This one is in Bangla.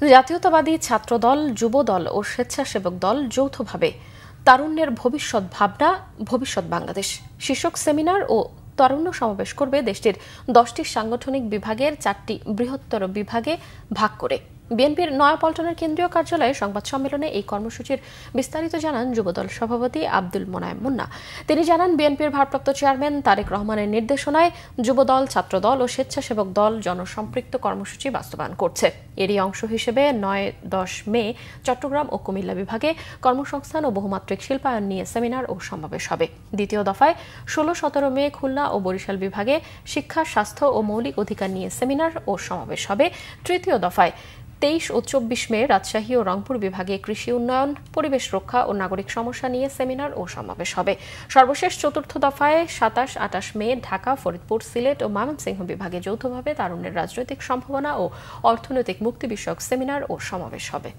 জাতীয়তাবাদী ছাত্রদল, যুবদল ও স্বেচ্ছাসেবক দল যৌথভাবে তারুণ্যের ভবিষ্যৎ ভাবনা, ভবিষ্যৎ বাংলাদেশ শীর্ষক সেমিনার ও তারুণ্য সমাবেশ করবে দেশটির 10টি সাংগঠনিক বিভাগের 4টি বৃহত্তর বিভাগে ভাগ করে। বিএনপির নয়াপল্টনের কেন্দ্রীয় কার্যালয়ে সংবাদ সম্মেলনে এই কর্মসূচির বিস্তারিত জানান যুবদল সভাপতি আব্দুল মোনায়েম মুন্না। তিনি জানান, বিএনপির ভারপ্রাপ্ত চেয়ারম্যান তারেক রহমানের নির্দেশনায় যুবদল, ছাত্রদল ও স্বেচ্ছাসেবক দল জনসম্পৃক্ত কর্মসূচি বাস্তবায়ন করছে। এরই অংশ হিসেবে 9-10 মে চট্টগ্রাম ও কুমিল্লা বিভাগে কর্মসংস্থান ও বহুমাত্রিক শিল্পায়ন নিয়ে সেমিনার ও সমাবেশ হবে। দ্বিতীয় দফায় 16-17 মে খুলনা ও বরিশাল বিভাগে শিক্ষা, স্বাস্থ্য ও মৌলিক অধিকার নিয়ে সেমিনার ও সমাবেশ হবে। তৃতীয় দফায় 23 ও 24 মে রাজশাহী ও রংপুর বিভাগে কৃষি উন্নয়ন, পরিবেশ রক্ষা ও নাগরিক সমস্যা নিয়ে সেমিনার ও সমাবেশ হবে। সর্বশেষ চতুর্থ দফায় 27-28 মে ঢাকা, ফরিদপুর, সিলেট ও ময়মনসিংহ বিভাগে যৌথভাবে তারুণ্যের রাজনৈতিক সম্ভাবনা ও অর্থনৈতিক মুক্তি বিষয়ক সেমিনার ও সমাবেশ হবে।